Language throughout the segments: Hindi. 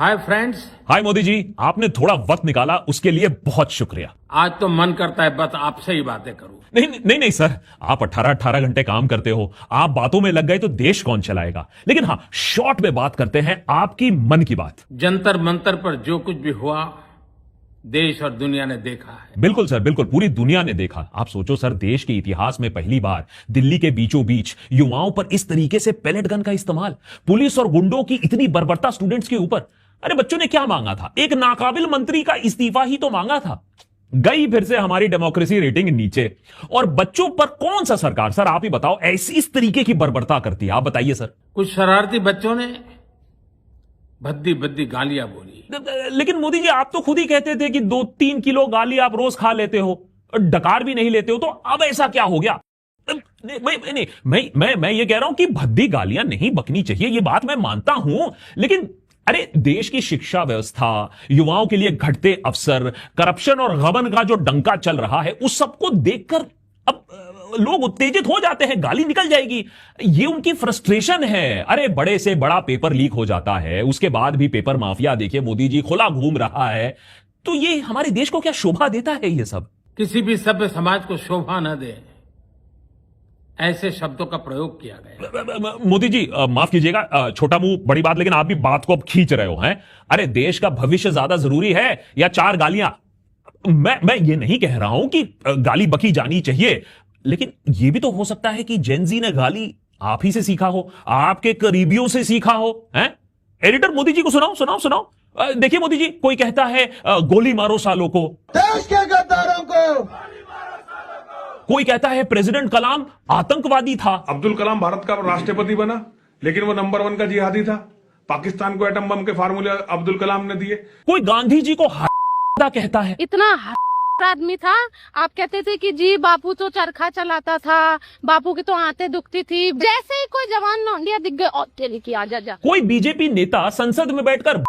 Hi friends. हाय मोदी जी, आपने थोड़ा वक्त निकाला उसके लिए बहुत शुक्रिया। आज तो मन करता है बस आपसे ही बातें करूं। नहीं नहीं नहीं सर, आप 18-18 घंटे काम करते हो, आप बातों में लग गए तो देश कौन चलाएगा। लेकिन हाँ, शॉर्ट में बात करते हैं आपकी मन की बात। जंतर मंतर पर जो कुछ भी हुआ देश और दुनिया ने देखा है। बिल्कुल सर, बिल्कुल पूरी दुनिया ने देखा। आप सोचो सर, देश के इतिहास में पहली बार दिल्ली के बीचों बीच युवाओं पर इस तरीके से पैलेट गन का इस्तेमाल, पुलिस और गुंडों की इतनी बर्बरता स्टूडेंट्स के ऊपर। अरे बच्चों ने क्या मांगा था? एक नाकाबिल मंत्री का इस्तीफा ही तो मांगा था। गई फिर से हमारी डेमोक्रेसी रेटिंग नीचे। और बच्चों पर कौन सा सरकार, सर आप ही बताओ, ऐसी इस तरीके की बर्बरता करती है? आप बताइए सर। कुछ शरारती बच्चों ने भद्दी भद्दी गालियां बोली। लेकिन मोदी जी, आप तो खुद ही कहते थे कि 2-3 किलो गाली आप रोज खा लेते हो, डकार भी नहीं लेते हो, तो अब ऐसा क्या हो गया? मैं ये कह रहा हूं कि भद्दी गालियां नहीं बकनी चाहिए, ये बात मैं मानता हूं। लेकिन अरे देश की शिक्षा व्यवस्था, युवाओं के लिए घटते अवसर, करप्शन और गबन का जो डंका चल रहा है, उस सबको देखकर अब लोग उत्तेजित हो जाते हैं, गाली निकल जाएगी। ये उनकी फ्रस्ट्रेशन है। अरे बड़े से बड़ा पेपर लीक हो जाता है, उसके बाद भी पेपर माफिया देखिए मोदी जी खुला घूम रहा है। तो ये हमारे देश को क्या शोभा देता है? ये सब किसी भी सभ्य समाज को शोभा न दे ऐसे शब्दों का प्रयोग किया गया। मोदी जी माफ कीजिएगा, छोटा मुंह बड़ी बात, लेकिन आप भी बात को अब खींच रहे हो हैं। अरे देश का भविष्य ज्यादा जरूरी है या 4 गालियां? मैं ये नहीं कह रहा हूं कि गाली बकी जानी चाहिए, लेकिन यह भी तो हो सकता है कि जेनजी ने गाली आप ही से सीखा हो, आपके करीबियों से सीखा हो। हैं? एडिटर मोदी जी को सुनाओ सुनाओ सुनाओ। देखिए मोदी जी, कोई कहता है गोली मारो सालों को, देश के गद्दारों को। कोई कहता है प्रेसिडेंट कलाम आतंकवादी था। अब्दुल कलाम भारत का राष्ट्रपति बना, लेकिन वो नंबर 1 का जिहादी था। पाकिस्तान को एटम बम के फार्मूले अब्दुल कलाम ने दिए। कोई गांधी जी को कहता है। इतना आदमी था, आप कहते थे कि जी बापू तो चरखा चलाता था, बापू की तो आंतें दुखती थी। जैसे ही कोई जवान लौंडिया दिख गए, और तेरी की आजा जा। कोई बीजेपी नेता संसद में बैठकर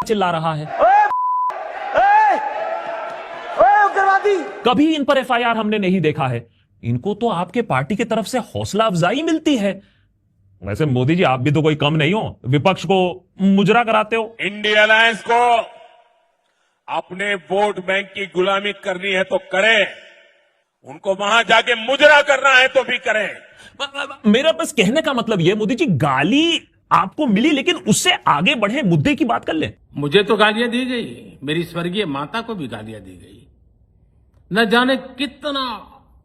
चिल्ला रहा है। कभी इन पर एफआईआर हमने नहीं देखा है। इनको तो आपके पार्टी की तरफ से हौसला अफजाई मिलती है। वैसे मोदी जी, आप भी तो कोई कम नहीं हो, विपक्ष को मुजरा कराते हो। इंडिया अलायंस को अपने वोट बैंक की गुलामी करनी है तो करें, उनको वहां जाके मुजरा करना है तो भी करें। मेरा बस कहने का मतलब यह मोदी जी, गाली आपको मिली, लेकिन उससे आगे बढ़े, मुद्दे की बात कर ले। मुझे तो गालियां दी गई, मेरी स्वर्गीय माता को भी गालियां दी गई। न जाने कितना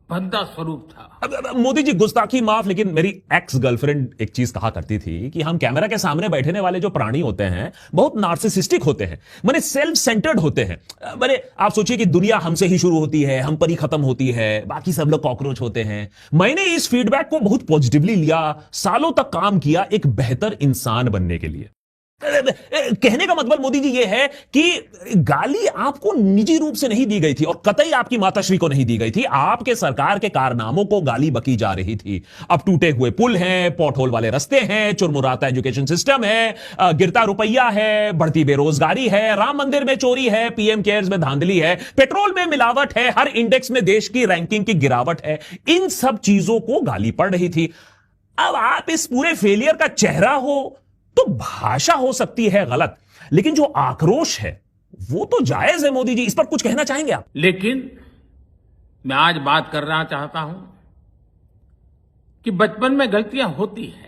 भद्दा स्वरूप था। मोदी जी गुस्ताखी माफ, लेकिन मेरी एक्स गर्लफ्रेंड एक चीज कहा करती थी कि हम कैमरा के सामने बैठने वाले जो प्राणी होते हैं बहुत नार्सिसिस्टिक होते हैं, माने सेल्फ सेंटर्ड होते हैं। माने आप सोचिए कि दुनिया हमसे ही शुरू होती है, हम पर ही खत्म होती है, बाकी सब लोग कॉकरोच होते हैं। मैंने इस फीडबैक को बहुत पॉजिटिवली लिया, सालों तक काम किया एक बेहतर इंसान बनने के लिए। कहने का मतलब मोदी जी ये है कि गाली आपको निजी रूप से नहीं दी गई थी और कतई आपकी माताश्री को नहीं दी गई थी। आपके सरकार के कारनामों को गाली बकी जा रही थी। अब टूटे हुए पुल हैं, पॉटहोल वाले रास्ते हैं, चुरमुराता एजुकेशन सिस्टम है, गिरता रुपया है, बढ़ती बेरोजगारी है, राम मंदिर में चोरी है, पीएम केयर्स में धांधली है, पेट्रोल में मिलावट है, हर इंडेक्स में देश की रैंकिंग की गिरावट है। इन सब चीजों को गाली पड़ रही थी। अब आप इस पूरे फेलियर का चेहरा हो तो भाषा हो सकती है गलत, लेकिन जो आक्रोश है वो तो जायज है। मोदी जी, इस पर कुछ कहना चाहेंगे आप? लेकिन मैं आज बात करना चाहता हूं कि बचपन में गलतियां होती हैं।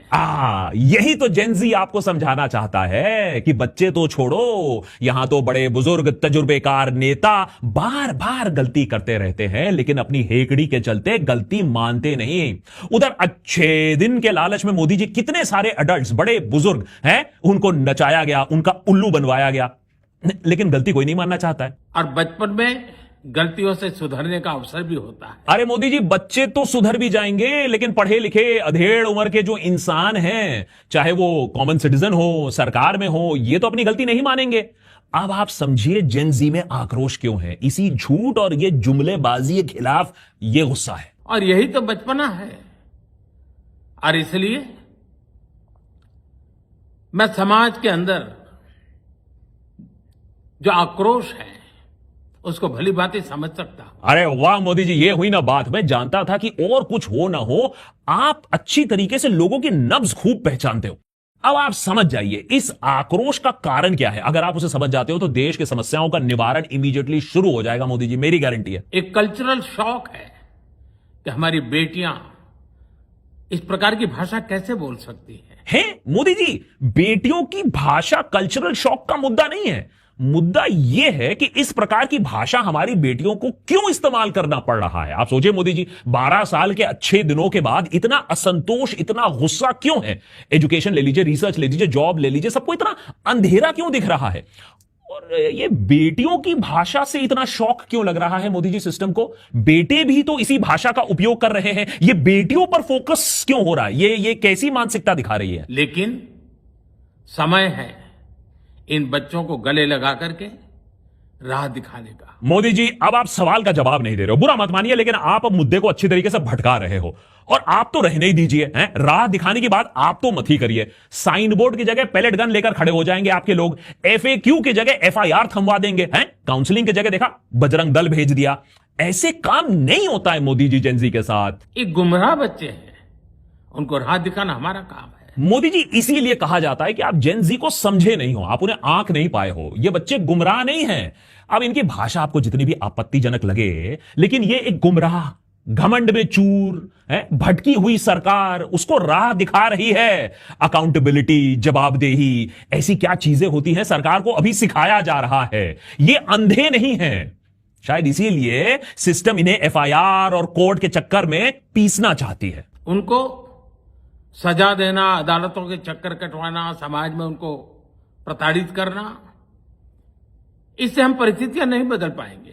यही तो जेनजी आपको समझाना चाहता है कि बच्चे तो छोड़ो, यहां तो बड़े बुजुर्ग तजुर्बेकार नेता बार बार गलती करते रहते हैं, लेकिन अपनी हेकड़ी के चलते गलती मानते नहीं। उधर अच्छे दिन के लालच में मोदी जी कितने सारे अडल्ट्स, बड़े बुजुर्ग हैं, उनको नचाया गया, उनका उल्लू बनवाया गया, लेकिन गलती कोई नहीं मानना चाहता है। और बचपन में गलतियों से सुधरने का अवसर भी होता है। अरे मोदी जी, बच्चे तो सुधर भी जाएंगे, लेकिन पढ़े लिखे अधेड़ उम्र के जो इंसान हैं, चाहे वो कॉमन सिटीजन हो, सरकार में हो, ये तो अपनी गलती नहीं मानेंगे। अब आप समझिए जेनजी में आक्रोश क्यों है। इसी झूठ और ये जुमलेबाजी के खिलाफ ये गुस्सा है। और यही तो बचपना है। और इसलिए मैं समाज के अंदर जो आक्रोश है उसको भली भांति समझ सकता हूं। अरे वाह मोदी जी, ये हुई ना बात। मैं जानता था कि और कुछ हो ना हो, आप अच्छी तरीके से लोगों की नब्ज खूब पहचानते हो। अब आप समझ जाइए इस आक्रोश का कारण क्या है। अगर आप उसे समझ जाते हो तो देश की समस्याओं का निवारण इमीडिएटली शुरू हो जाएगा मोदी जी, मेरी गारंटी है। एक कल्चरल शॉक है कि हमारी बेटियां इस प्रकार की भाषा कैसे बोल सकती हैं। मोदी जी, बेटियों की भाषा कल्चरल शॉक का मुद्दा नहीं है। मुद्दा यह है कि इस प्रकार की भाषा हमारी बेटियों को क्यों इस्तेमाल करना पड़ रहा है। आप सोचिए मोदी जी, 12 साल के अच्छे दिनों के बाद इतना असंतोष, इतना गुस्सा क्यों है। एजुकेशन ले लीजिए, रिसर्च ले लीजिए, जॉब ले लीजिए, सबको इतना अंधेरा क्यों दिख रहा है। और ये बेटियों की भाषा से इतना शौक क्यों लग रहा है मोदी जी सिस्टम को। बेटे भी तो इसी भाषा का उपयोग कर रहे हैं, ये बेटियों पर फोकस क्यों हो रहा है। ये कैसी मानसिकता दिखा रही है। लेकिन समय है इन बच्चों को गले लगा करके राह दिखाने का। मोदी जी, अब आप सवाल का जवाब नहीं दे रहे हो, बुरा मत मानिए, लेकिन आप अब मुद्दे को अच्छी तरीके से भटका रहे हो। और आप तो रहने ही दीजिए, राह दिखाने की बात आप तो मत ही करिए। साइन बोर्ड की जगह पैलेट गन लेकर खड़े हो जाएंगे आपके लोग, FAQ की जगह FIR थमवा देंगे, काउंसलिंग की जगह देखा बजरंग दल भेज दिया। ऐसे काम नहीं होता है मोदी जी जेनजी के साथ। एक गुमराह बच्चे हैं, उनको राह दिखाना हमारा काम है। मोदी जी, इसीलिए कहा जाता है कि आप जेनजी को समझे नहीं हो, आप उन्हें आंख नहीं पाए हो। ये बच्चे गुमराह नहीं हैं। अब इनकी भाषा आपको जितनी भी आपत्तिजनक लगे, लेकिन ये एक गुमराह, घमंड में चूर, भटकी हुई सरकार उसको राह दिखा रही है। अकाउंटेबिलिटी, जवाबदेही, ऐसी क्या चीजें होती हैं सरकार को अभी सिखाया जा रहा है। ये अंधे नहीं हैं। शायद इसीलिए सिस्टम इन्हें FIR और कोर्ट के चक्कर में पीसना चाहती है। उनको सजा देना, अदालतों के चक्कर कटवाना, समाज में उनको प्रताड़ित करना, इससे हम परिस्थितियां नहीं बदल पाएंगे।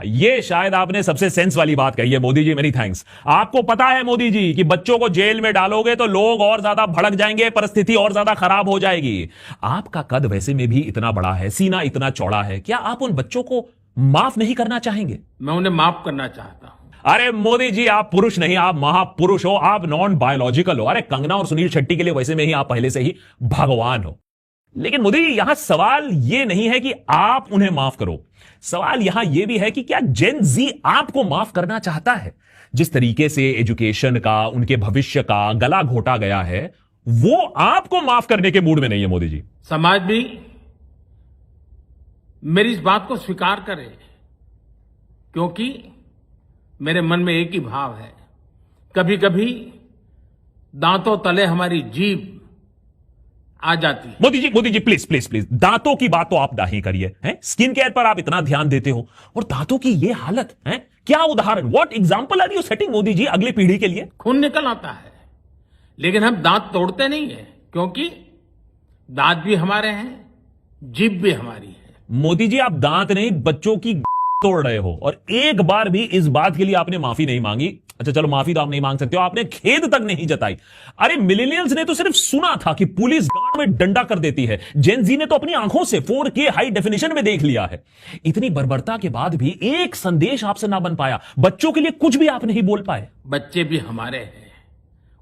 ये शायद आपने सबसे सेंस वाली बात कही है मोदी जी, मेनी थैंक्स। आपको पता है मोदी जी कि बच्चों को जेल में डालोगे तो लोग और ज्यादा भड़क जाएंगे, परिस्थिति और ज्यादा खराब हो जाएगी। आपका कद वैसे में भी इतना बड़ा है, सीना इतना चौड़ा है, क्या आप उन बच्चों को माफ नहीं करना चाहेंगे। मैं उन्हें माफ करना चाहता हूं। अरे मोदी जी, आप पुरुष नहीं, आप महापुरुष हो, आप नॉन बायोलॉजिकल हो। अरे कंगना और सुनील शेट्टी के लिए वैसे में ही आप पहले से ही भगवान हो। लेकिन मोदी जी, यहां सवाल यह नहीं है कि आप उन्हें माफ करो, सवाल यहां यह भी है कि क्या जेन जी आपको माफ करना चाहता है। जिस तरीके से एजुकेशन का, उनके भविष्य का गला घोटा गया है, वो आपको माफ करने के मूड में नहीं है मोदी जी। समाज भी मेरी इस बात को स्वीकार करे, क्योंकि मेरे मन में एक ही भाव है। कभी कभी दांतों तले हमारी जीभ आ जाती है। Modi ji please please please, दांतों की बात तो आप नहीं करिए। स्किन केयर पर आप इतना ध्यान देते हो और दांतों की ये हालत है। क्या उदाहरण, what example are you setting Modi ji अगली पीढ़ी के लिए। खून निकल आता है, लेकिन हम दांत तोड़ते नहीं है, क्योंकि दांत भी हमारे हैं, जीभ भी हमारी है। मोदी जी, आप दांत नहीं बच्चों की तोड़ रहे हो, और एक बार भी इस बात के लिए आपने माफी नहीं मांगी। अच्छा चलो, माफी तो आप नहीं मांग सकते हो, आपने खेद तक नहीं जताई। अरे मिलेनियल्स ने तो सिर्फ सुना था कि पुलिस गार्ड में डंडा कर देती है, जेन जी ने तो अपनी आंखों से 4K हाई डेफिनेशन में देख लिया है। इतनी बर्बरता के बाद भी एक संदेश आपसे ना बन पाया, बच्चों के लिए कुछ भी आप नहीं बोल पाए। बच्चे भी हमारे हैं,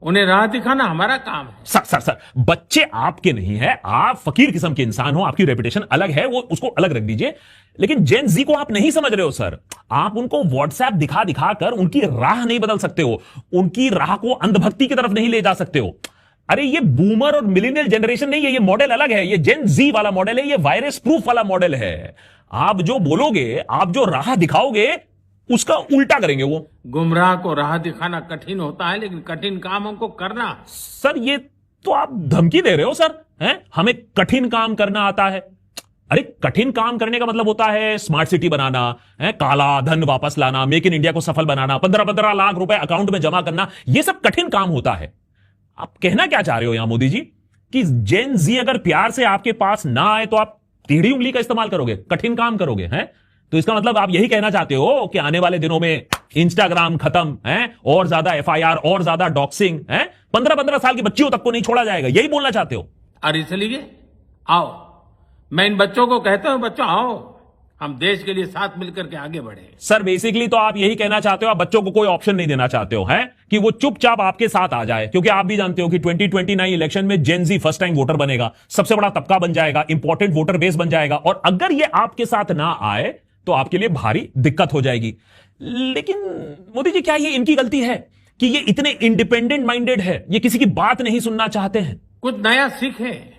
उन्हें राह दिखाना हमारा काम है। सर, बच्चे आपके नहीं है, आप फकीर किस्म के इंसान हो, आपकी रेपुटेशन अलग है, वो उसको अलग रख दीजिए। लेकिन जेन जी को आप नहीं समझ रहे हो सर। आप उनको व्हाट्सएप दिखा दिखा कर उनकी राह नहीं बदल सकते हो, उनकी राह को अंधभक्ति की तरफ नहीं ले जा सकते हो। अरे ये बूमर और मिलेनियल जनरेशन नहीं है, ये मॉडल अलग है, ये जेन जी वाला मॉडल है, ये वायरस प्रूफ वाला मॉडल है। आप जो बोलोगे, आप जो राह दिखाओगे, उसका उल्टा करेंगे वो। गुमराह को राह दिखाना कठिन होता है, लेकिन कठिन काम हमको करना। सर ये तो आप धमकी दे रहे हो सर, हमें कठिन काम करना आता है। अरे कठिन काम करने का मतलब होता है स्मार्ट सिटी बनाना, काला धन वापस लाना, मेक इन इंडिया को सफल बनाना, 15-15 लाख रुपए अकाउंट में जमा करना, यह सब कठिन काम होता है। आप कहना क्या चाह रहे हो यहां मोदी जी कि जेन जी अगर प्यार से आपके पास ना आए तो आप टेढ़ी उंगली का इस्तेमाल करोगे, कठिन काम करोगे, तो इसका मतलब आप यही कहना चाहते हो कि आने वाले दिनों में इंस्टाग्राम खत्म है, और ज्यादा FIR और ज्यादा डॉक्सिंग, 15-15 साल की बच्चियों तक को नहीं छोड़ा जाएगा, यही बोलना चाहते हो। और इसलिए आओ, मैं इन बच्चों को कहता हूं, बच्चों आओ, हम देश के लिए साथ मिलकर के आगे बढ़े। सर बेसिकली तो आप यही कहना चाहते हो, आप बच्चों को कोई ऑप्शन नहीं देना चाहते हो, कि वो चुपचाप आपके साथ आ जाए, क्योंकि आप भी जानते हो कि 2029 इलेक्शन में जेन जी फर्स्ट टाइम वोटर बनेगा, सबसे बड़ा तबका बन जाएगा, इंपॉर्टेंट वोटर बेस बन जाएगा, और अगर ये आपके साथ ना आए तो आपके लिए भारी दिक्कत हो जाएगी। लेकिन मोदी जी, क्या ये इनकी गलती है कि ये इतने इंडिपेंडेंट माइंडेड है, ये किसी की बात नहीं सुनना चाहते हैं। कुछ नया सीखें,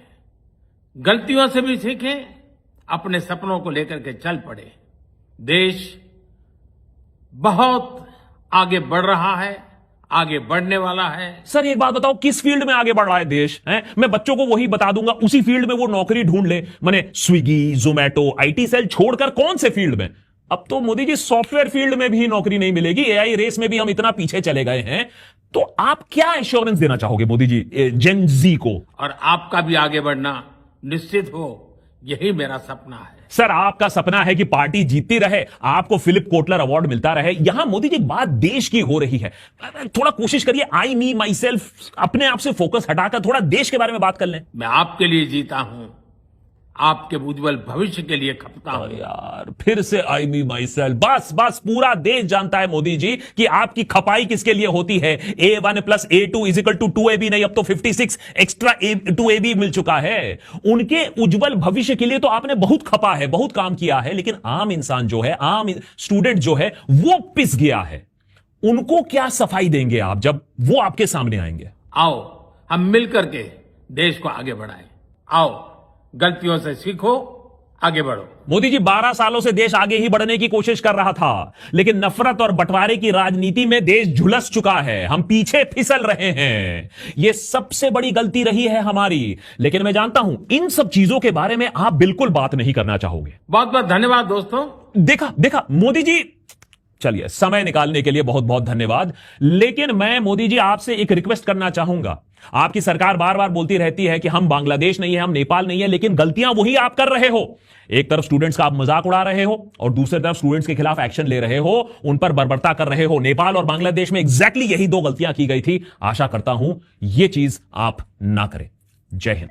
गलतियों से भी सीखें, अपने सपनों को लेकर के चल पड़े। देश बहुत आगे बढ़ रहा है, आगे बढ़ने वाला है। सर एक बात बताओ, किस फील्ड में आगे बढ़ रहा है देश है? मैं बच्चों को वही बता दूंगा, उसी फील्ड में वो नौकरी ढूंढ ले। मैंने स्विगी, जोमैटो, आईटी सेल छोड़कर कौन से फील्ड में? अब तो मोदी जी सॉफ्टवेयर फील्ड में भी नौकरी नहीं मिलेगी। एआई रेस में भी हम इतना पीछे चले गए हैं। तो आप क्या एश्योरेंस देना चाहोगे मोदी जी जेन जी को? और आपका भी आगे बढ़ना निश्चित हो, यही मेरा सपना है। सर आपका सपना है कि पार्टी जीतती रहे, आपको फिलिप कोटलर अवार्ड मिलता रहे। यहां मोदी जी बात देश की हो रही है, थोड़ा कोशिश करिए आई मी माई सेल्फ, अपने आप से फोकस हटाकर थोड़ा देश के बारे में बात कर लें। मैं आपके लिए जीता हूं, आपके उज्जवल भविष्य के लिए खपता हूं। यार फिर से आई मी माई सेल्फ। बस बस पूरा देश जानता है मोदी जी कि आपकी खपाई किसके लिए होती है। A1 + A2 = 2AB नहीं, अब तो 56 एक्स्ट्रा 2AB मिल चुका है। उनके उज्जवल भविष्य के लिए तो आपने बहुत खपा है, बहुत काम किया है, लेकिन आम इंसान जो है, आम स्टूडेंट जो है, वो पिस गया है। उनको क्या सफाई देंगे आप जब वो आपके सामने आएंगे? आओ हम मिलकर के देश को आगे बढ़ाएं। आओ गलतियों से सीखो, आगे बढ़ो। मोदी जी 12 सालों से देश आगे ही बढ़ने की कोशिश कर रहा था, लेकिन नफरत और बंटवारे की राजनीति में देश झुलस चुका है। हम पीछे फिसल रहे हैं। यह सबसे बड़ी गलती रही है हमारी। लेकिन मैं जानता हूं इन सब चीजों के बारे में आप बिल्कुल बात नहीं करना चाहोगे। बहुत बहुत धन्यवाद दोस्तों। देखा मोदी जी, चलिए समय निकालने के लिए बहुत बहुत धन्यवाद। लेकिन मैं मोदी जी आपसे एक रिक्वेस्ट करना चाहूंगा। आपकी सरकार बार बार बोलती रहती है कि हम बांग्लादेश नहीं है, हम नेपाल नहीं है, लेकिन गलतियां वही आप कर रहे हो। एक तरफ स्टूडेंट्स का आप मजाक उड़ा रहे हो और दूसरी तरफ स्टूडेंट्स के खिलाफ एक्शन ले रहे हो, उन पर बर्बरता कर रहे हो। नेपाल और बांग्लादेश में एग्जैक्टली यही 2 गलतियां की गई थी। आशा करता हूं यह चीज आप ना करें। जय हिंद।